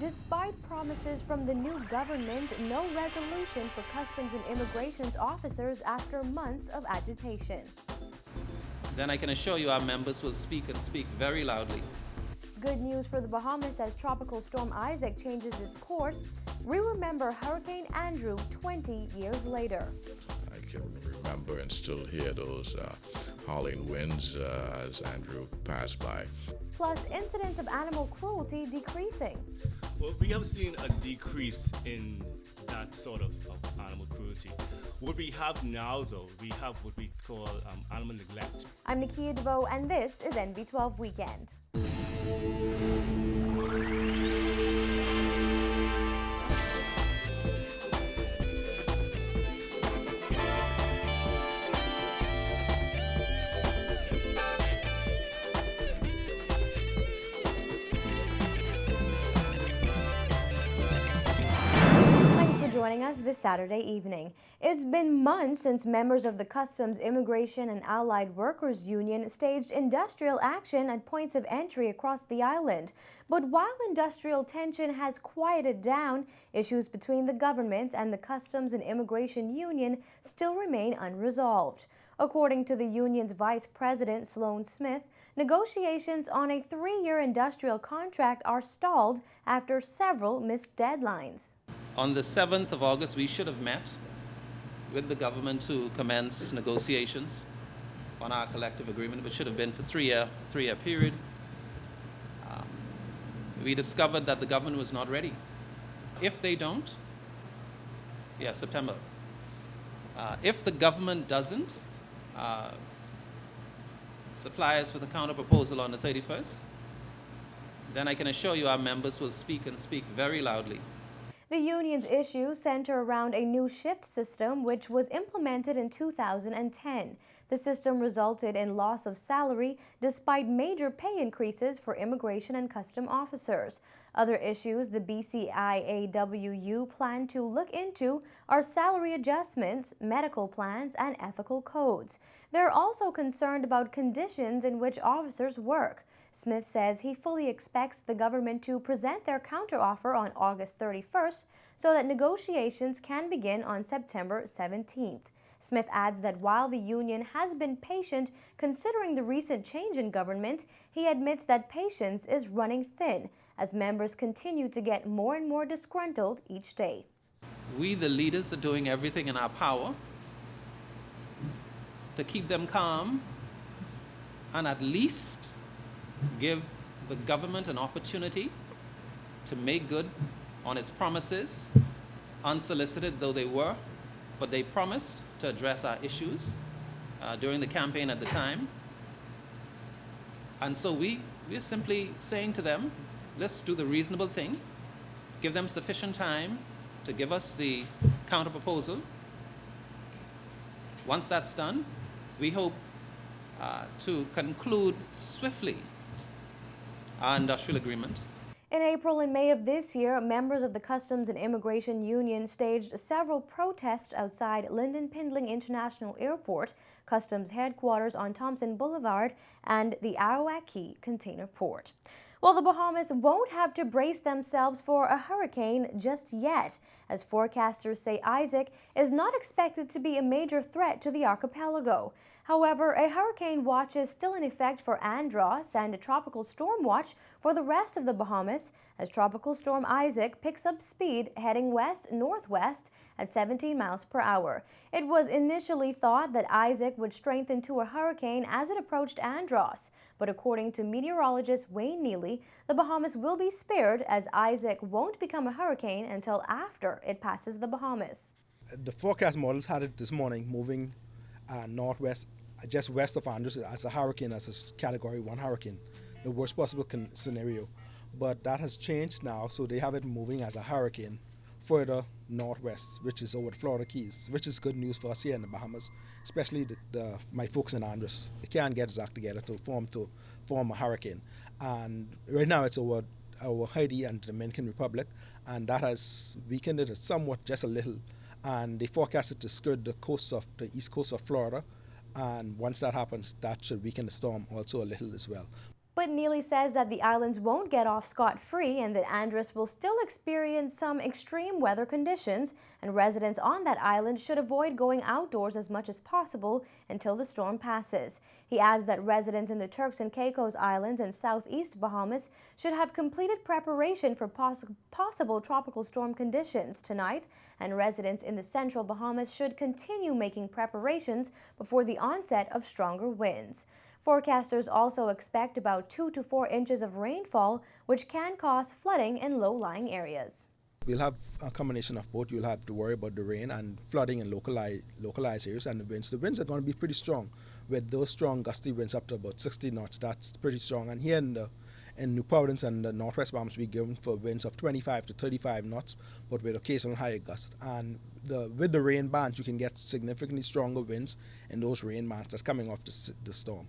Despite promises from the new government, no resolution for Customs and Immigration's officers after months of agitation. Then I can assure you our members will speak and speak very loudly. Good news for the Bahamas as Tropical Storm Isaac changes its course. We remember Hurricane Andrew 20 years later. I can remember and still hear those howling winds as Andrew passed by. Plus, incidents of animal cruelty decreasing. Well, we have seen a decrease in that sort of animal cruelty. What we have now, though, we have what we call animal neglect. I'm Nakia DeVoe, and this is NV12 Weekend. Joining us this Saturday evening. It's been months since members of the Customs, Immigration and Allied Workers Union staged industrial action at points of entry across the island. But while industrial tension has quieted down, issues between the government and the Customs and Immigration Union still remain unresolved. According to the union's Vice President, Sloan Smith, negotiations on a 3-year industrial contract are stalled after several missed deadlines. On the 7th of August, we should have met with the government to commence negotiations on our collective agreement, which should have been for three-year period. We discovered that the government was not ready. If they don't, September. If the government doesn't supply us with a counter-proposal on the 31st, then I can assure you our members will speak and speak very loudly. The union's issues center around a new shift system which was implemented in 2010. The system resulted in loss of salary despite major pay increases for immigration and custom officers. Other issues the BCIAWU plan to look into are salary adjustments, medical plans, and ethical codes. They're also concerned about conditions in which officers work. Smith says he fully expects the government to present their counteroffer on August 31st so that negotiations can begin on September 17th. Smith adds that while the union has been patient considering the recent change in government, he admits that patience is running thin as members continue to get more and more disgruntled each day. We, the leaders, are doing everything in our power to keep them calm and at least give the government an opportunity to make good on its promises, unsolicited though they were, but they promised to address our issues during the campaign at the time. And so we're simply saying to them, let's do the reasonable thing, give them sufficient time to give us the counter-proposal. Once that's done, we hope to conclude swiftly our industrial agreement. In April and May of this year, members of the Customs and Immigration Union staged several protests outside Lynden Pindling International Airport, Customs headquarters on Thompson Boulevard, and the Arawak Key Container Port. Well, the Bahamas won't have to brace themselves for a hurricane just yet, as forecasters say Isaac is not expected to be a major threat to the archipelago. However, a hurricane watch is still in effect for Andros and a tropical storm watch for the rest of the Bahamas as Tropical Storm Isaac picks up speed heading west-northwest at 17 miles per hour. It was initially thought that Isaac would strengthen to a hurricane as it approached Andros, but according to meteorologist Wayne Neely, the Bahamas will be spared as Isaac won't become a hurricane until after it passes the Bahamas. The forecast models had it this morning moving northwest, just west of Andros as a hurricane, as a Category 1 hurricane, the worst possible scenario. But that has changed now, so they have it moving as a hurricane further northwest, which is over the Florida Keys, which is good news for us here in the Bahamas, especially my folks in Andros. They can't get Zach together to form a hurricane. And right now it's over Haiti and the Dominican Republic, and that has weakened it somewhat, just a little. And they forecast it to skirt the east coast of Florida, and once that happens, that should weaken the storm also a little as well. But Neely says that the islands won't get off scot-free and that Andros will still experience some extreme weather conditions, and residents on that island should avoid going outdoors as much as possible until the storm passes. He adds that residents in the Turks and Caicos Islands and southeast Bahamas should have completed preparation for possible tropical storm conditions tonight, and residents in the central Bahamas should continue making preparations before the onset of stronger winds. Forecasters also expect about 2 to 4 inches of rainfall, which can cause flooding in low-lying areas. We'll have a combination of both. You'll have to worry about the rain and flooding in localized areas, and the winds. The winds are going to be pretty strong, with those strong gusty winds up to about 60 knots. That's pretty strong. And here in New Providence and the Northwest Bahamas, we're given for winds of 25 to 35 knots, but with occasional higher gusts. And with the rain bands, you can get significantly stronger winds in those rain bands that's coming off the storm.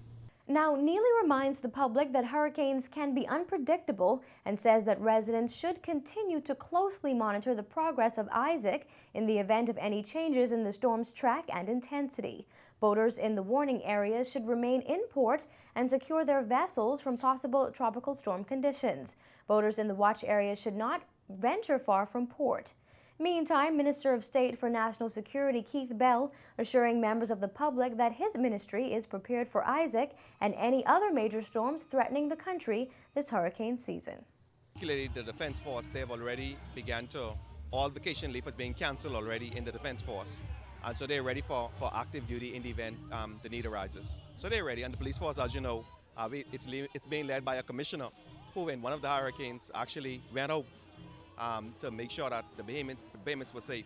Now, Neely reminds the public that hurricanes can be unpredictable and says that residents should continue to closely monitor the progress of Isaac in the event of any changes in the storm's track and intensity. Boaters in the warning areas should remain in port and secure their vessels from possible tropical storm conditions. Boaters in the watch area should not venture far from port. Meantime, Minister of State for National Security Keith Bell assuring members of the public that his ministry is prepared for Isaac and any other major storms threatening the country this hurricane season. The Defense Force, they've already begun to, all vacation leave has been canceled already in the Defense Force. And so they're ready for active duty in the event the need arises. So they're ready. And the police force, as you know, it's being led by a commissioner who in one of the hurricanes actually went out to make sure that the payments were safe.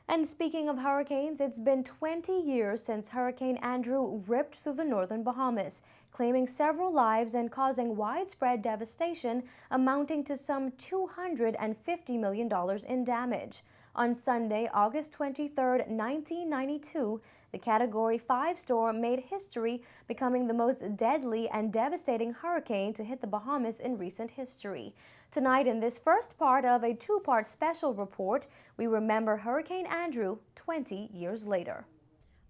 And speaking of hurricanes, it's been 20 years since Hurricane Andrew ripped through the northern Bahamas, claiming several lives and causing widespread devastation amounting to some $250 million in damage. On Sunday, August 23, 1992, the Category 5 storm made history, becoming the most deadly and devastating hurricane to hit the Bahamas in recent history. Tonight, in this first part of a two-part special report, we remember Hurricane Andrew 20 years later.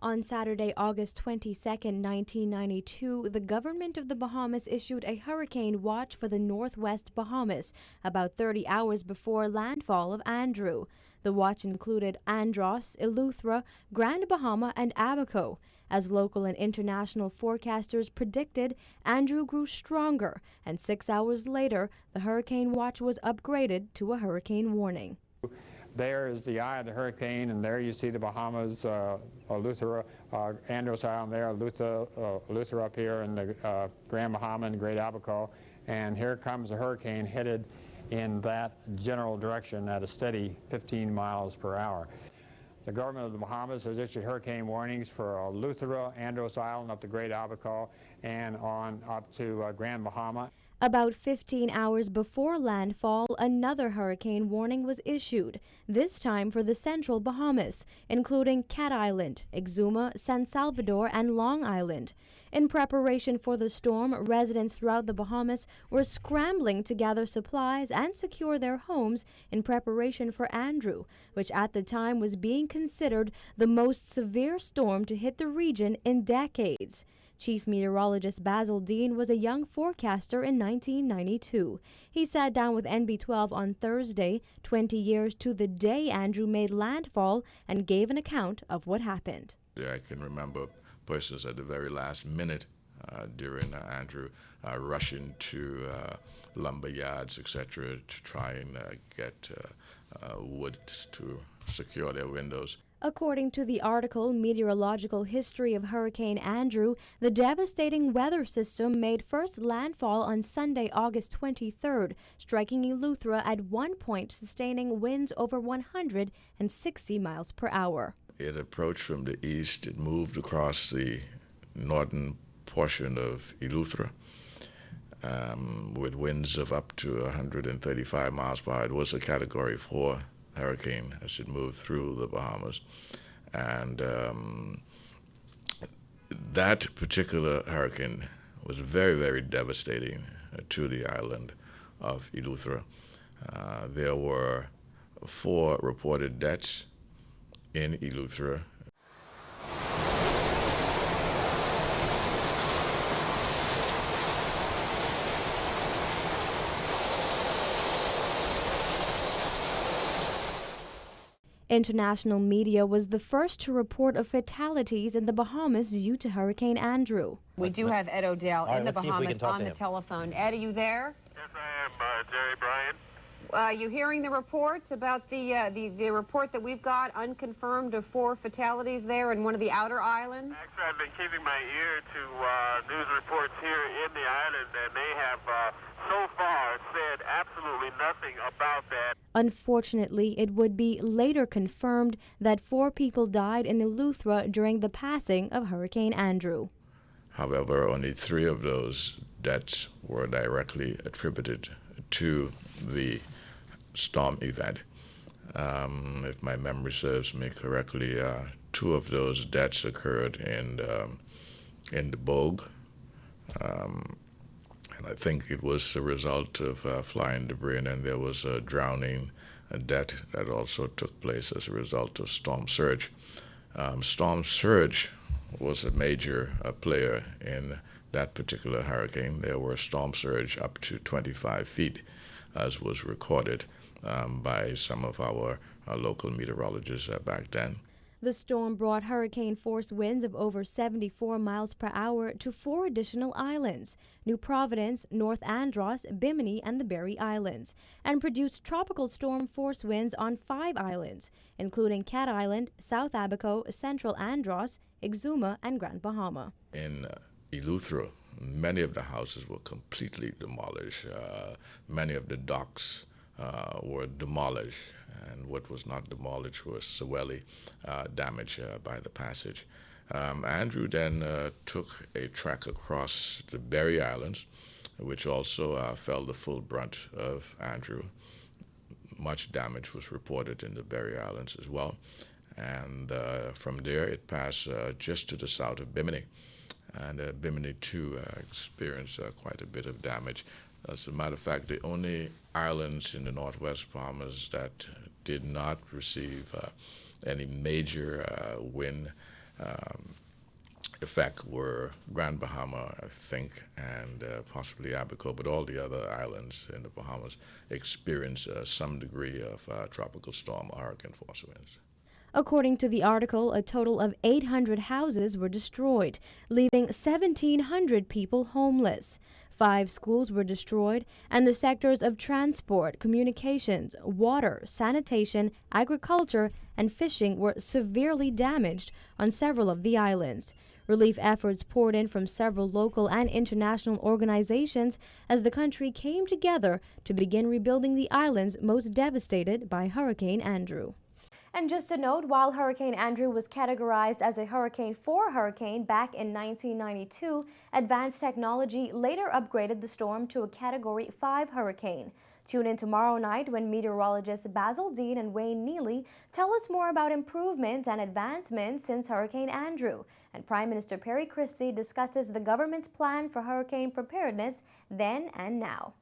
On Saturday, August 22, 1992, the government of the Bahamas issued a hurricane watch for the northwest Bahamas, about 30 hours before landfall of Andrew. The watch included Andros, Eleuthera, Grand Bahama, and Abaco. As local and international forecasters predicted, Andrew grew stronger, and 6 hours later, the hurricane watch was upgraded to a hurricane warning. There is the eye of the hurricane, and there you see the Bahamas, Eleuthera, Andros Island there, Eleuthera up here, and the Grand Bahama and the Great Abaco. And here comes the hurricane headed in that general direction at a steady 15 miles per hour. The government of the Bahamas has issued hurricane warnings for Eleuthera, Andros Island up to Great Abaco, and on up to Grand Bahama. About 15 hours before landfall, another hurricane warning was issued, this time for the central Bahamas, including Cat Island, Exuma, San Salvador, and Long Island. In preparation for the storm, residents throughout the Bahamas were scrambling to gather supplies and secure their homes in preparation for Andrew, which at the time was being considered the most severe storm to hit the region in decades. Chief Meteorologist Basil Dean was a young forecaster in 1992. He sat down with NB12 on Thursday, 20 years to the day Andrew made landfall, and gave an account of what happened. I can remember persons at the very last minute during Andrew rushing to lumber yards, etc., to try and get wood to secure their windows. According to the article Meteorological History of Hurricane Andrew, the devastating weather system made first landfall on Sunday, August 23rd, striking Eleuthera at one point, sustaining winds over 160 miles per hour. It approached from the east. It moved across the northern portion of Eleuthera with winds of up to 135 miles per hour. It was a Category 4 hurricane as it moved through the Bahamas. And that particular hurricane was very, very devastating to the island of Eleuthera. There were 4 reported deaths in Eleuthera. International media was the first to report of fatalities in the Bahamas due to Hurricane Andrew. We do have Ed Odell right, in the let's see if we Bahamas can talk on to the him. telephone. Ed, are you there? Yes, I am, Jerry Bryan. You hearing the reports about the report that we've got unconfirmed of 4 fatalities there in one of the outer islands? Actually, I've been keeping my ear to news reports here in the island, and they have so far said absolutely nothing about that. Unfortunately, it would be later confirmed that 4 people died in Eleuthera during the passing of Hurricane Andrew. However, only 3 of those deaths were directly attributed to the storm event. If my memory serves me correctly, 2 of those deaths occurred in the bogue, and I think it was a result of flying debris, and then there was a drowning death that also took place as a result of storm surge. Storm surge was a major player in that particular hurricane. There were storm surge up to 25 feet, as was recorded by some of our local meteorologists back then. The storm brought hurricane-force winds of over 74 miles per hour to 4 additional islands, New Providence, North Andros, Bimini, and the Berry Islands, and produced tropical storm-force winds on 5 islands, including Cat Island, South Abaco, Central Andros, Exuma, and Grand Bahama. In Eleuthera, many of the houses were completely demolished. Many of the docks were demolished, and what was not demolished was severely damaged by the passage. Andrew then took a track across the Berry Islands, which also felt the full brunt of Andrew. Much damage was reported in the Berry Islands as well. And from there, it passed just to the south of Bimini. And Bimini, too, experienced quite a bit of damage. As a matter of fact, the only islands in the Northwest Bahamas that did not receive any major wind effect were Grand Bahama, I think, and possibly Abaco, but all the other islands in the Bahamas experienced some degree of tropical storm or hurricane force winds. According to the article, a total of 800 houses were destroyed, leaving 1,700 people homeless. 5 schools were destroyed, and the sectors of transport, communications, water, sanitation, agriculture, and fishing were severely damaged on several of the islands. Relief efforts poured in from several local and international organizations as the country came together to begin rebuilding the islands most devastated by Hurricane Andrew. And just a note, while Hurricane Andrew was categorized as a Category 4 hurricane back in 1992, advanced technology later upgraded the storm to a Category 5 hurricane. Tune in tomorrow night when meteorologists Basil Dean and Wayne Neely tell us more about improvements and advancements since Hurricane Andrew. And Prime Minister Perry Christie discusses the government's plan for hurricane preparedness then and now.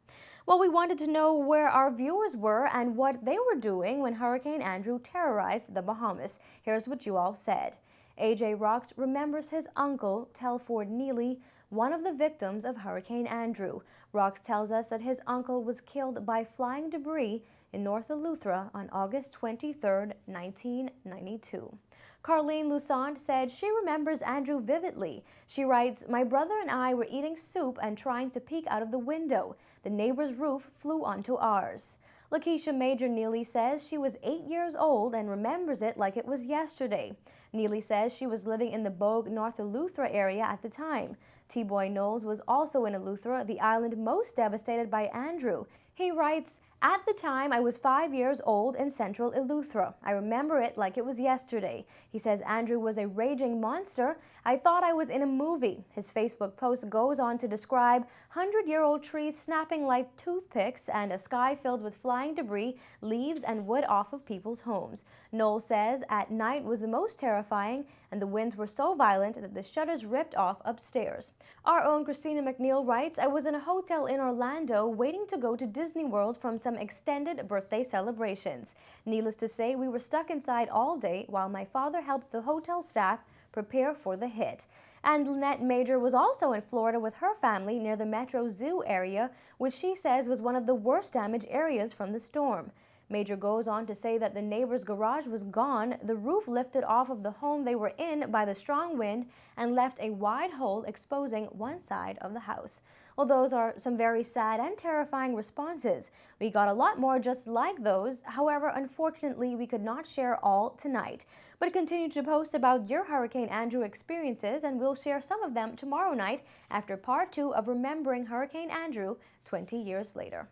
Well, we wanted to know where our viewers were and what they were doing when Hurricane Andrew terrorized the Bahamas. Here's what you all said. AJ Rocks remembers his uncle, Telford Neely, one of the victims of Hurricane Andrew. Rocks tells us that his uncle was killed by flying debris in North Eleuthera on August 23, 1992. Carlene Lusant said she remembers Andrew vividly. She writes, "My brother and I were eating soup and trying to peek out of the window. The neighbor's roof flew onto ours." Lakeisha Major Neely says she was 8 years old and remembers it like it was yesterday. Neely says she was living in the Bogue, North Eleuthera area at the time. T-Boy Knowles was also in Eleuthera, the island most devastated by Andrew. He writes, "At the time, I was 5 years old in central Eleuthera. I remember it like it was yesterday." He says Andrew was a raging monster. "I thought I was in a movie." His Facebook post goes on to describe 100-year-old trees snapping like toothpicks and a sky filled with flying debris, leaves, and wood off of people's homes. Noel says at night was the most terrifying, and the winds were so violent that the shutters ripped off upstairs. Our own Christina McNeil writes, "I was in a hotel in Orlando waiting to go to Disney World from some extended birthday celebrations. Needless to say, we were stuck inside all day while my father helped the hotel staff prepare for the hit." And Lynette Major was also in Florida with her family near the Metro Zoo area, which she says was one of the worst damaged areas from the storm. Major goes on to say that the neighbor's garage was gone, the roof lifted off of the home they were in by the strong wind and left a wide hole exposing one side of the house. Well, those are some very sad and terrifying responses. We got a lot more just like those. However, unfortunately, we could not share all tonight. But continue to post about your Hurricane Andrew experiences, and we'll share some of them tomorrow night after part 2 of Remembering Hurricane Andrew 20 years later.